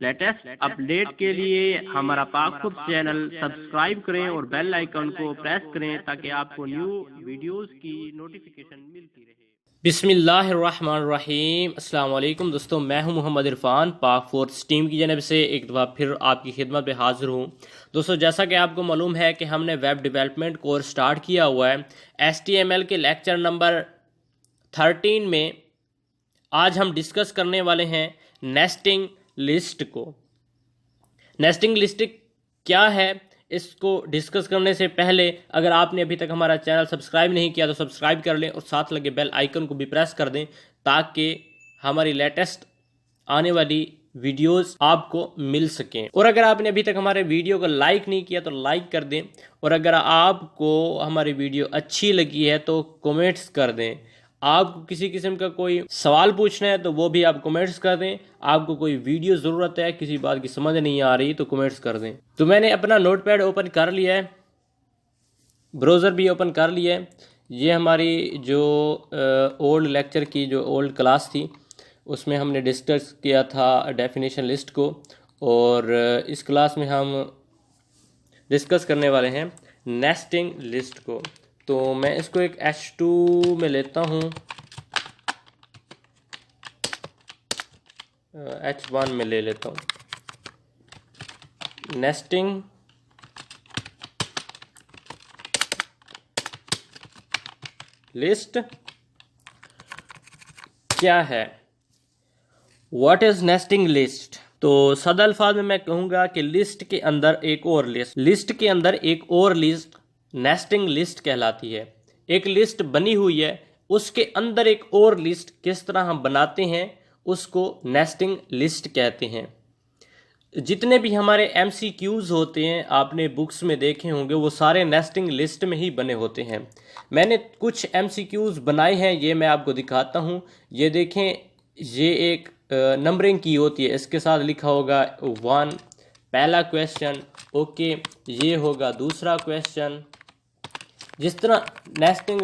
Latest update के लिए हमारा पाकपुर चैनल सब्सक्राइब करें और बेल आइकन को प्रेस करें ताकि आपको न्यू वीडियोस की नोटिफिकेशन मिलती रहे। बिस्मिल्लाहिर्रहमानिर्रहीम। अस्सलाम वालेकुम दोस्तों, मैं हूं मोहम्मद इरफान। पाक फोर्स टीम की जानब से एक दफ़ा फिर आपकी खिदमत में हाजिर हूं। दोस्तों, जैसा कि आपको मालूम है कि हमने वेब डेवलपमेंट कोर्स स्टार्ट किया हुआ है। HTML के लेक्चर नंबर 13 में आज हम डिस्कस करने वाले हैं नेस्टिंग लिस्ट को। नेस्टिंग लिस्ट क्या है, इसको डिस्कस करने से पहले अगर आपने अभी तक हमारा चैनल सब्सक्राइब नहीं किया तो सब्सक्राइब कर लें और साथ लगे बेल आइकन को भी प्रेस कर दें ताकि हमारी लेटेस्ट आने वाली वीडियोस आपको मिल सकें। और अगर आपने अभी तक हमारे वीडियो को लाइक नहीं किया तो लाइक कर दें, और अगर आपको हमारी वीडियो अच्छी लगी है तो कमेंट्स कर दें। आपको किसी किस्म का कोई सवाल पूछना है तो वो भी आप कमेंट्स कर दें। आपको कोई वीडियो ज़रूरत है, किसी बात की समझ नहीं आ रही तो कमेंट्स कर दें। तो मैंने अपना नोटपैड ओपन कर लिया है, ब्राउज़र भी ओपन कर लिया है। ये हमारी जो ओल्ड लेक्चर की जो ओल्ड क्लास थी उसमें हमने डिस्कस किया था डेफिनेशन लिस्ट को, और इस क्लास में हम डिस्कस करने वाले हैं नेस्टिंग लिस्ट को। तो मैं इसको एक H2 में लेता हूँ, H1 में ले लेता हूँ। नेस्टिंग लिस्ट क्या है? What is nesting list? तो सादा अल्फाज में मैं कहूँगा कि लिस्ट के अंदर एक और लिस्ट, लिस्ट के अंदर एक और लिस्ट नेस्टिंग लिस्ट कहलाती है। एक लिस्ट बनी हुई है, उसके अंदर एक और लिस्ट किस तरह हम बनाते हैं उसको नेस्टिंग लिस्ट कहते हैं। जितने भी हमारे MCQs होते हैं आपने बुक्स में देखे होंगे, वो सारे नेस्टिंग लिस्ट में ही बने होते हैं। मैंने कुछ MCQs बनाए हैं, ये मैं आपको दिखाता हूँ। ये देखें, ये एक नंबरिंग की होती है, इसके साथ लिखा होगा 1 पहला क्वेश्चन, ओके, ये होगा दूसरा क्वेश्चन। जिस तरह नेस्टिंग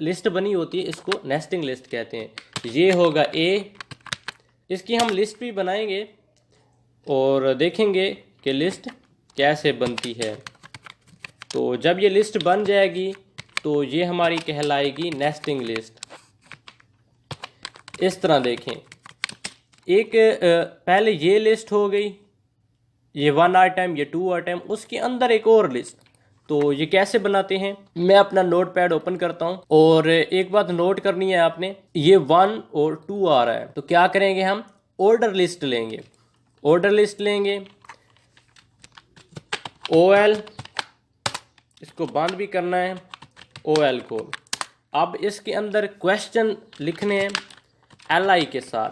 लिस्ट बनी होती है इसको नेस्टिंग लिस्ट कहते हैं। ये होगा A, इसकी हम लिस्ट भी बनाएंगे और देखेंगे कि लिस्ट कैसे बनती है। तो जब ये लिस्ट बन जाएगी तो ये हमारी कहलाएगी नेस्टिंग लिस्ट। इस तरह देखें, एक पहले ये लिस्ट हो गई, ये 1 आइटम, ये 2 आइटम, उसके अंदर एक और लिस्ट। तो ये कैसे बनाते हैं, मैं अपना नोटपैड ओपन करता हूं और एक बात नोट करनी है आपने, ये 1 और 2 आ रहा है तो क्या करेंगे, हम ऑर्डर लिस्ट लेंगे। ऑर्डर लिस्ट लेंगे, OL, इसको बंद भी करना है OL को। अब इसके अंदर क्वेश्चन लिखने हैं LI के साथ।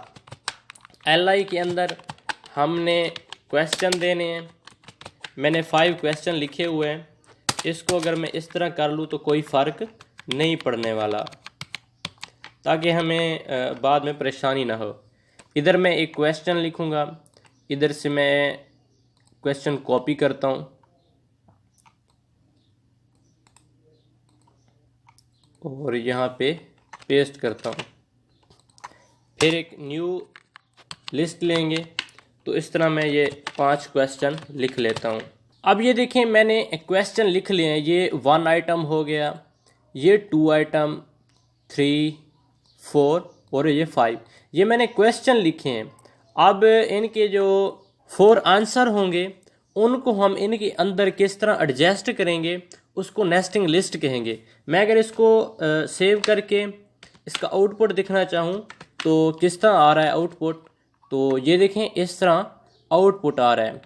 LI के अंदर हमने क्वेश्चन देने हैं। मैंने 5 क्वेश्चन लिखे हुए हैं। इसको अगर मैं इस तरह कर लूँ तो कोई फ़र्क नहीं पड़ने वाला, ताकि हमें बाद में परेशानी ना हो। इधर मैं एक क्वेश्चन लिखूँगा, इधर से मैं क्वेश्चन कॉपी करता हूँ और यहाँ पे पेस्ट करता हूँ। फिर एक न्यू लिस्ट लेंगे, तो इस तरह मैं ये 5 क्वेश्चन लिख लेता हूँ। अब ये देखें, मैंने क्वेश्चन लिख लिए हैं। ये 1 आइटम हो गया, ये 2 आइटम, 3, 4 और ये 5, ये मैंने क्वेश्चन लिखे हैं। अब इनके जो 4 आंसर होंगे उनको हम इनके अंदर किस तरह एडजस्ट करेंगे उसको नेस्टिंग लिस्ट कहेंगे। मैं अगर इसको सेव करके इसका आउटपुट दिखना चाहूँ तो किस तरह आ रहा है आउटपुट, तो ये देखें इस तरह आउटपुट आ रहा है।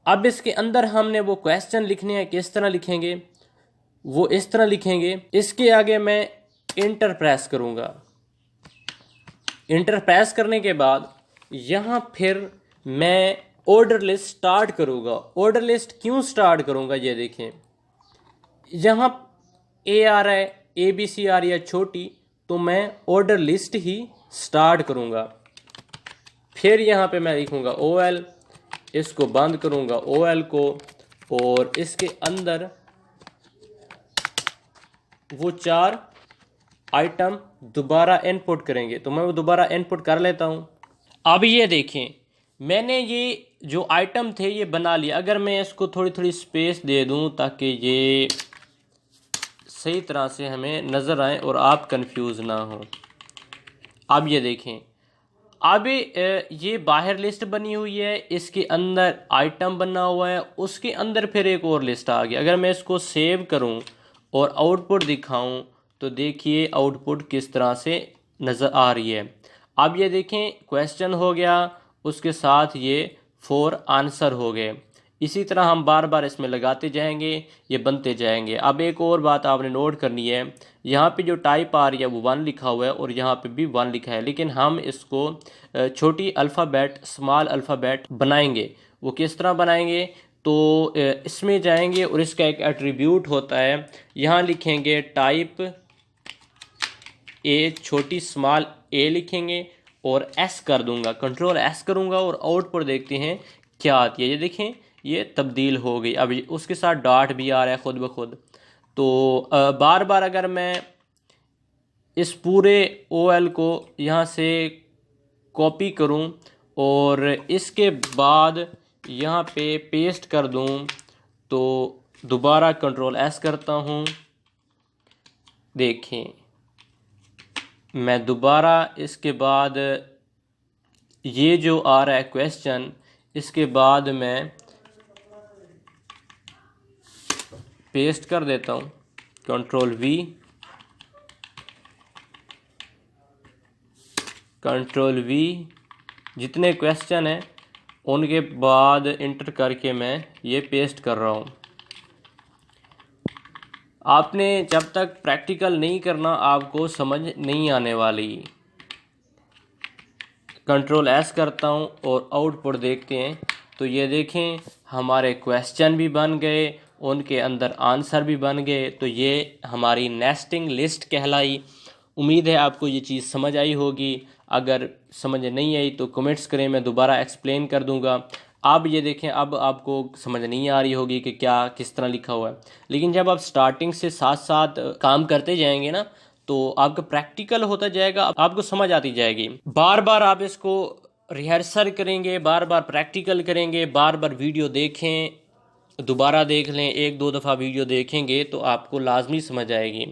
अब इसके अंदर हमने वो क्वेश्चन लिखने हैं, किस तरह लिखेंगे, वो इस तरह लिखेंगे। इसके आगे मैं इंटर प्रेस करूँगा। इंटर प्रेस करने के बाद यहाँ फिर मैं ऑर्डर लिस्ट स्टार्ट करूँगा। ऑर्डर लिस्ट क्यों स्टार्ट करूँगा, ये देखें, यहाँ A आ रहा है, ABC आ रही है छोटी, तो मैं ऑर्डर लिस्ट ही स्टार्ट करूँगा। फिर यहाँ पे मैं लिखूँगा OL, इसको बंद करूँगा OL को, और इसके अंदर वो 4 आइटम दोबारा इनपुट करेंगे। तो मैं वो दोबारा इनपुट कर लेता हूँ। अब ये देखें, मैंने ये जो आइटम थे ये बना लिया। अगर मैं इसको थोड़ी थोड़ी स्पेस दे दूं ताकि ये सही तरह से हमें नज़र आए और आप कंफ्यूज ना हो। अब ये देखें, अब ये बाहर लिस्ट बनी हुई है, इसके अंदर आइटम बना हुआ है, उसके अंदर फिर एक और लिस्ट आ गई। अगर मैं इसको सेव करूं और आउटपुट दिखाऊं तो देखिए आउटपुट किस तरह से नज़र आ रही है। अब ये देखें, क्वेश्चन हो गया, उसके साथ ये 4 आंसर हो गए। इसी तरह हम बार बार इसमें लगाते जाएंगे, ये बनते जाएंगे। अब एक और बात आपने नोट करनी है, यहाँ पे जो टाइप आ रही है वो 1 लिखा हुआ है और यहाँ पे भी 1 लिखा है, लेकिन हम इसको छोटी अल्फ़ाबेट स्मॉल अल्फ़ाबेट बनाएंगे। वो किस तरह बनाएंगे, तो इसमें जाएंगे और इसका एक एट्रीब्यूट होता है, यहाँ लिखेंगे टाइप ए, छोटी स्मॉल ए लिखेंगे और एस कर दूंगा, कंट्रोल एस करूंगा और आउटपुट देखते हैं क्या आती है। ये देखें, ये तब्दील हो गई। अब उसके साथ डॉट भी आ रहा है खुद ब खुद। तो बार बार अगर मैं इस पूरे OL को यहाँ से कॉपी करूँ और इसके बाद यहाँ पे पेस्ट कर दूँ, तो दोबारा कंट्रोल एस करता हूँ, देखें मैं दोबारा इसके बाद ये जो आ रहा है क्वेश्चन, इसके बाद मैं पेस्ट कर देता हूँ, कंट्रोल V, कंट्रोल V, जितने क्वेश्चन हैं उनके बाद इंटर करके मैं ये पेस्ट कर रहा हूँ। आपने जब तक प्रैक्टिकल नहीं करना आपको समझ नहीं आने वाली। कंट्रोल एस करता हूँ और आउटपुट देखते हैं, तो ये देखें हमारे क्वेश्चन भी बन गए, उनके अंदर आंसर भी बन गए। तो ये हमारी नेस्टिंग लिस्ट कहलाई। उम्मीद है आपको ये चीज़ समझ आई होगी। अगर समझ नहीं आई तो कमेंट्स करें, मैं दोबारा एक्सप्लेन कर दूंगा। अब ये देखें, अब आपको समझ नहीं आ रही होगी कि क्या किस तरह लिखा हुआ है, लेकिन जब आप स्टार्टिंग से साथ साथ काम करते जाएंगे ना, तो आपका प्रैक्टिकल होता जाएगा, आपको समझ आती जाएगी। बार बार आप इसको रिहर्सल करेंगे, बार बार प्रैक्टिकल करेंगे, बार बार वीडियो देखें, दोबारा देख लें, 1-2 दफ़ा वीडियो देखेंगे तो आपको लाजमी समझ आएगी।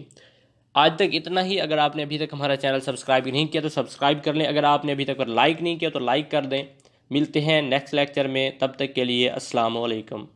आज तक इतना ही। अगर आपने अभी तक हमारा चैनल सब्सक्राइब नहीं किया तो सब्सक्राइब कर लें। अगर आपने अभी तक लाइक नहीं किया तो लाइक कर दें। मिलते हैं नेक्स्ट लेक्चर में, तब तक के लिए अस्सलाम वालेकुम।